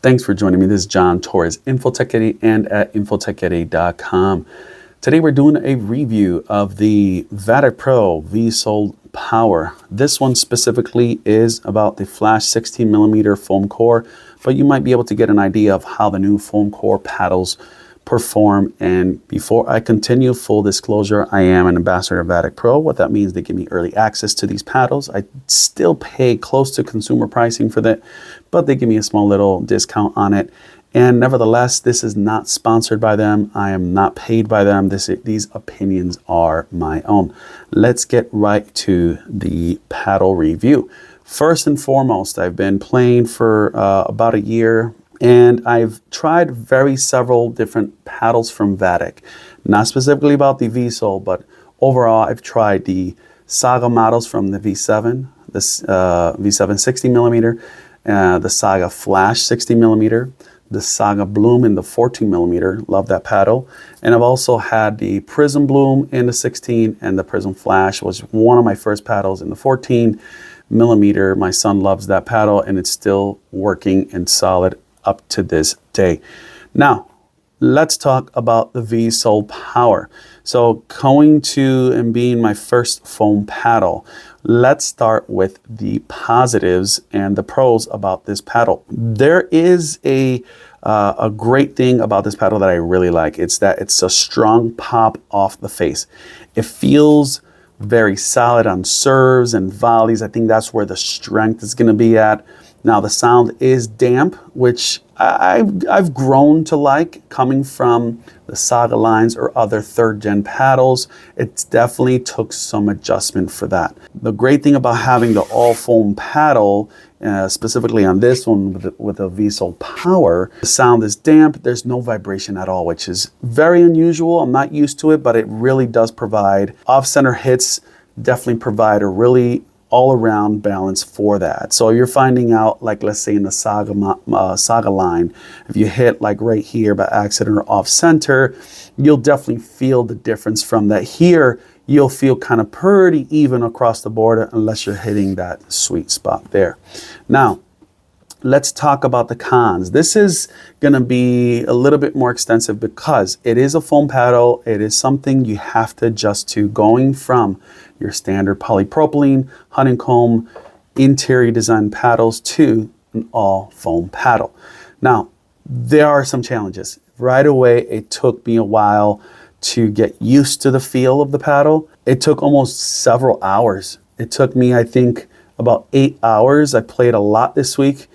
Thanks for joining me. This is John Torres, TechYeti and at TechYeti.com. Today we're doing a review of the Vatic Pro VSol Power. This one specifically is about the Flash 16mm foam core, but you might be able to get an idea of how the new foam core paddles perform. And before I continue, full disclosure, I am an ambassador of Vatic Pro. What that means, they give me early access to these paddles. I still pay close to consumer pricing for that, but they give me a small little discount on it. And nevertheless, this is not sponsored by them. I am not paid by them. These opinions are my own. Let's get right to the paddle review. First and foremost, I've been playing for about a year, and I've tried several different paddles from Vatic. Not specifically about the VSol, but overall, I've tried the Saga models from the V7, the V7 60mm, the Saga Flash 60mm, the Saga Bloom in the 14mm, love that paddle. And I've also had the Prism Bloom in the 16 and the Prism Flash was one of my first paddles in the 14mm. My son loves that paddle and it's still working and solid up to this day. Now, let's talk about the VSol Power. So going to and being my first foam paddle, let's start with the positives and the pros about this paddle. There is a great thing about this paddle that I really like. It's that it's a strong pop off the face. It feels very solid on serves and volleys. I think that's where the strength is going to be at. Now the sound is damp, which I've grown to like coming from the Saga lines or other third-gen paddles. It definitely took some adjustment for that. The great thing about having the all-foam paddle, specifically on this one with a VSol Power, the sound is damp. There's no vibration at all, which is very unusual. I'm not used to it, but it really does provide off-center hits. Definitely provide a really all-around balance for that. So you're finding out, like let's say in the Saga line, if you hit like right here by accident or off center, you'll definitely feel the difference from that. Here, you'll feel kind of pretty even across the board unless you're hitting that sweet spot there. Now, let's talk about the cons. This is going to be a little bit more extensive because it is a foam paddle. It is something you have to adjust to going from your standard polypropylene, honeycomb, interior design paddles to an all foam paddle. Now, there are some challenges. Right away, it took me a while to get used to the feel of the paddle. It took almost several hours. It took me, I think, about 8 hours. I played a lot this week.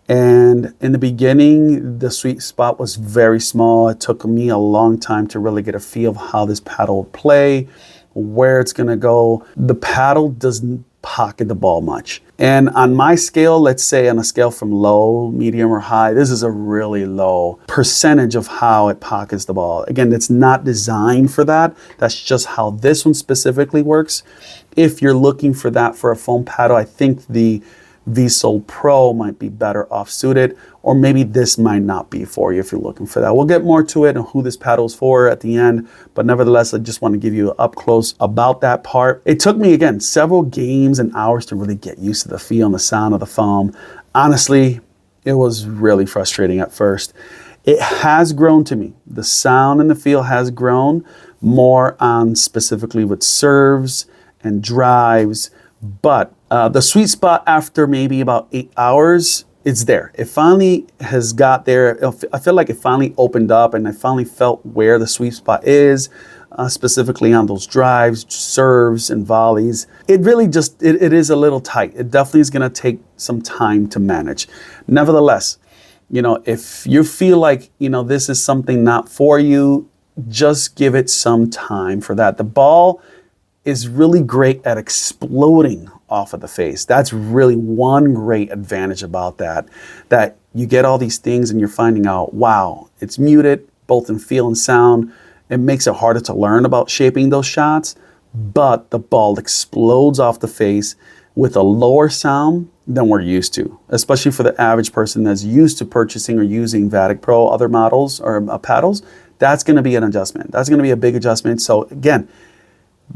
And in the beginning, the sweet spot was very small. It took me a long time to really get a feel of how this paddle would play, where it's gonna go. The paddle doesn't pocket the ball much. And on my scale, let's say on a scale from low, medium, or high, this is a really low percentage of how it pockets the ball. Again, it's not designed for that. That's just how this one specifically works. If you're looking for that for a foam paddle, I think the VSol Pro might be better off suited, or maybe this might not be for you if you're looking for that. We'll get more to it and who this paddle is for at the end, but nevertheless, I just want to give you up close about that part. It took me, again, several games and hours to really get used to the feel and the sound of the foam. Honestly, it was really frustrating at first. It has grown to me. The sound and the feel has grown more on specifically with serves and drives, but the sweet spot after maybe about 8 hours, it's there. It finally has got there. I feel like it finally opened up and I finally felt where the sweet spot is, specifically on those drives, serves, and volleys. It really just, it is a little tight. It definitely is gonna take some time to manage. Nevertheless, you know, if you feel like, you know, this is something not for you, just give it some time for that. The ball is really great at exploding off of the face. That's really one great advantage about that, that you get all these things and you're finding out, wow, it's muted both in feel and sound. It makes it harder to learn about shaping those shots, but the ball explodes off the face with a lower sound than we're used to, especially for the average person that's used to purchasing or using Vatic Pro, other models or paddles. That's going to be an adjustment. That's going to be a big adjustment. So again,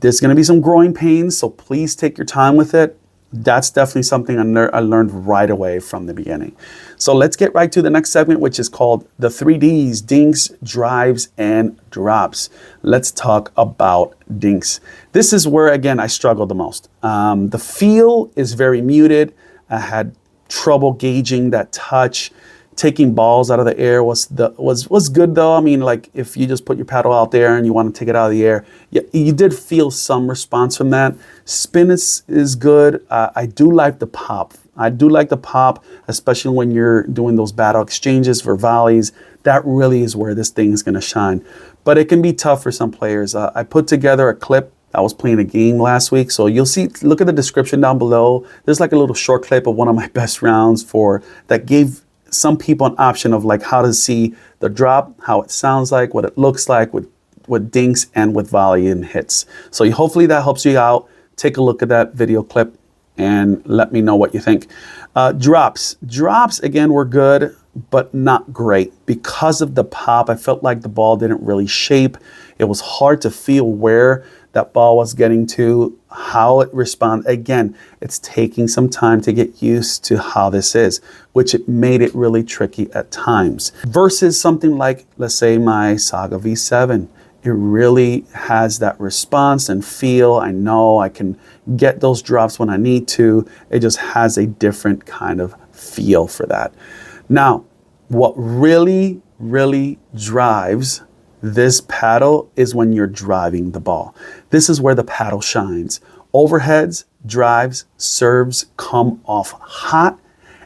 there's going to be some growing pains, so please take your time with it. That's definitely something I learned right away from the beginning. So let's get right to the next segment, which is called the 3Ds, Dinks, Drives, and Drops. Let's talk about Dinks. This is where, again, I struggled the most. The feel is very muted. I had trouble gauging that touch. Taking balls out of the air was good though. I mean, like if you just put your paddle out there and you want to take it out of the air, you did feel some response from that. Spin is good. I do like the pop. I do like the pop, especially when you're doing those battle exchanges for volleys. That really is where this thing is going to shine. But it can be tough for some players. I put together a clip. I was playing a game last week, so you'll see, look at the description down below. There's like a little short clip of one of my best rounds that gave some people an option of like how to see the drop, how it sounds like, what it looks like with dinks and with volley and hits. So hopefully that helps you out. Take a look at that video clip and let me know what you think. Drops again were good, but not great. Because of the pop, I felt like the ball didn't really shape. It was hard to feel where that ball was getting to, how it responds. Again, it's taking some time to get used to how this is, which it made it really tricky at times. Versus something like, let's say my Saga V7. It really has that response and feel. I know I can get those drops when I need to. It just has a different kind of feel for that. Now, what really, really drives this paddle is when you're driving the ball. This is where the paddle shines. Overheads, drives, serves come off hot,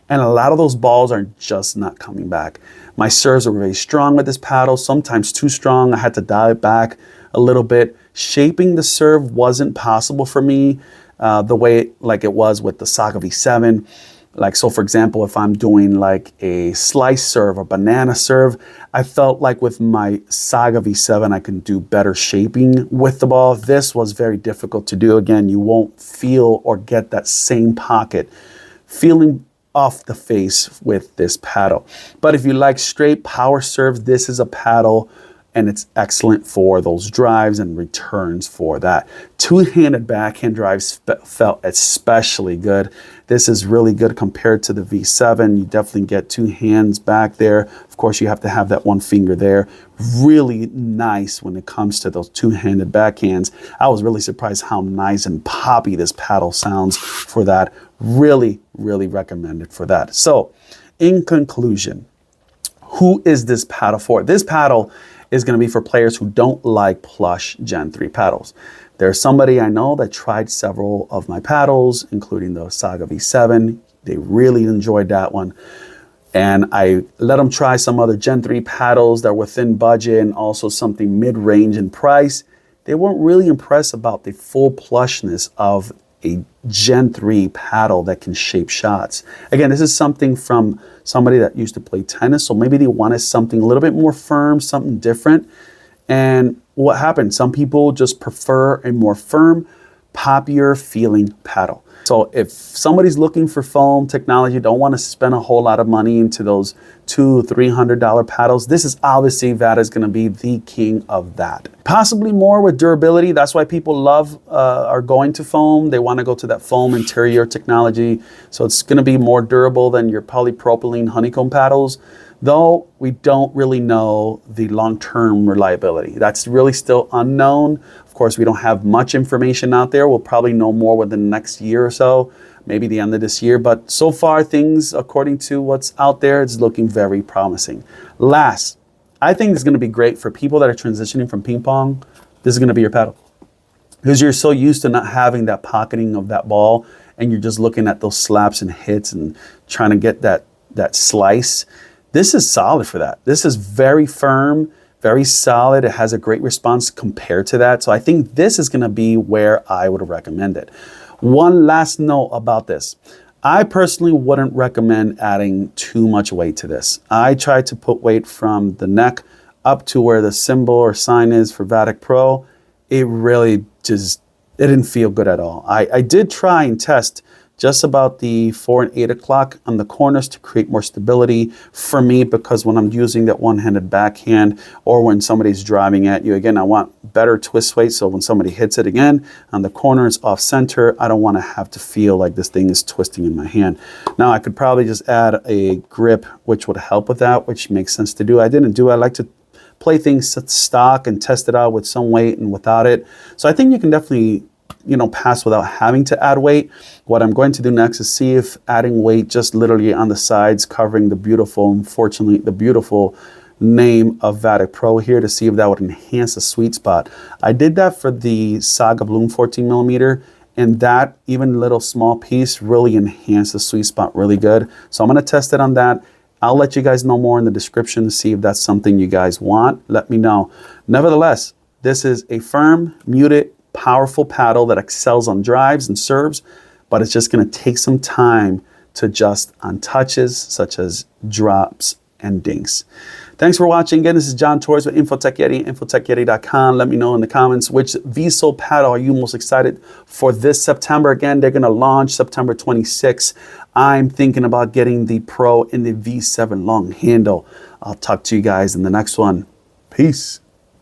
and a lot of those balls are just not coming back. My serves were very strong with this paddle, sometimes too strong. I had to dial it back a little bit. Shaping the serve wasn't possible for me the way like it was with the Saga V7. Like, so for example, if I'm doing like a slice serve or banana serve, I felt like with my Saga V7, I can do better shaping with the ball. This was very difficult to do. Again, you won't feel or get that same pocket feeling off the face with this paddle. But if you like straight power serves, this is a paddle and it's excellent for those drives and returns for that. Two-handed backhand drives felt especially good. This is really good compared to the V7. You definitely get two hands back there. Of course, you have to have that one finger there. Really nice when it comes to those two-handed backhands. I was really surprised how nice and poppy this paddle sounds for that. Really, really recommended for that. So, in conclusion, who is this paddle for? This paddle is going to be for players who don't like plush Gen 3 paddles. There's somebody I know that tried several of my paddles, including the Saga V7. They really enjoyed that one. And I let them try some other Gen 3 paddles that were within budget and also something mid-range in price. They weren't really impressed about the full plushness of a Gen 3 paddle that can shape shots. Again, this is something from somebody that used to play tennis, so maybe they wanted something a little bit more firm, something different. And what happened? Some people just prefer a more firm, poppier feeling paddle. So if somebody's looking for foam technology, don't want to spend a whole lot of money into those $200-$300 paddles, this is obviously Vatic is going to be the king of that. Possibly more with durability. That's why people are going to foam. They want to go to that foam interior technology. So it's going to be more durable than your polypropylene honeycomb paddles, though we don't really know the long-term reliability. That's really still unknown. Of course, we don't have much information out there. We'll probably know more within the next year or so, maybe the end of this year. But so far, things, according to what's out there, it's looking very promising. Last, I think it's going to be great for people that are transitioning from ping pong. This is going to be your paddle. Because you're so used to not having that pocketing of that ball, and you're just looking at those slaps and hits and trying to get that slice. This is solid for that. This is very firm, very solid. It has a great response compared to that. So I think this is going to be where I would recommend it. One last note about this. I personally wouldn't recommend adding too much weight to this. I tried to put weight from the neck up to where the symbol or sign is for Vatic Pro. It really just, it didn't feel good at all. I did try and test just about the 4 and 8 o'clock on the corners to create more stability for me, because when I'm using that one-handed backhand or when somebody's driving at you, again, I want better twist weight. So when somebody hits it again on the corners off center, I don't want to have to feel like this thing is twisting in my hand. Now I could probably just add a grip, which would help with that, which makes sense to do. I didn't do it. I like to play things stock and test it out with some weight and without it. So I think you can definitely, you know, pass without having to add weight. What I'm going to do next is see if adding weight just literally on the sides, covering the beautiful, unfortunately, the beautiful name of Vatic Pro here, to see if that would enhance the sweet spot. I did that for the Saga Bloom 14 millimeter, and that even little small piece really enhanced the sweet spot really good. So I'm going to test it on that. I'll let you guys know more in the description to see if that's something you guys want. Let me know. Nevertheless, this is a firm, muted, powerful paddle that excels on drives and serves, but it's just going to take some time to adjust on touches such as drops and dinks. Thanks for watching. Again, this is John Torres with TechYeti, TechYeti.com. Let me know in the comments which VSol paddle are you most excited for this September. Again, they're going to launch September 26th. I'm thinking about getting the Pro in the V7 long handle. I'll talk to you guys in the next one. Peace.